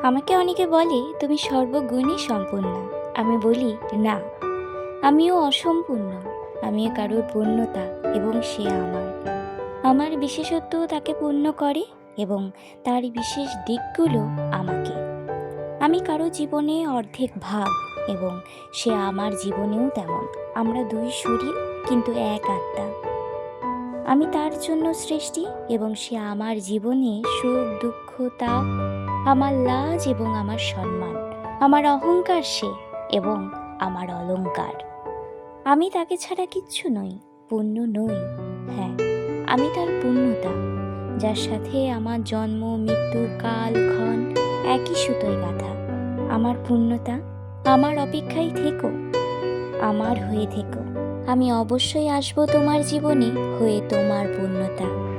আমাকে অনেকে বলে তুমি সর্বগুণে সম্পূর্ণ। আমি বলি না, আমিও অসম্পূর্ণ। আমিও কারোর পূর্ণতা এবং সে আমার। আমার বিশেষত্ব তাকে পূর্ণ করে এবং তার বিশেষ দিকগুলো আমাকে। আমি কারো জীবনে অর্ধেক ভাগ এবং সে আমার জীবনেও তেমন। আমরা দুই শরীর কিন্তু এক আত্মা। আমি তার জন্য সৃষ্টি এবং সে আমার জীবনে সুখ দুঃখ তাপ, আমার লাজ এবং আমার সম্মান, আমার অহংকার সে এবং আমার অলংকার। আমি তাকে ছাড়া কিচ্ছু নই, পূর্ণ নই। হ্যাঁ, আমি তার পূর্ণতা, যার সাথে আমার জন্ম মৃত্যু কাল ক্ষণ একই সুতোয় গাঁথা। আমার পূর্ণতা, আমার অপেক্ষায় থেকো, আমার হয়ে থেকো। আমি অবশ্যই আসবো তোমার জীবনে হয়ে তোমার পূর্ণতা।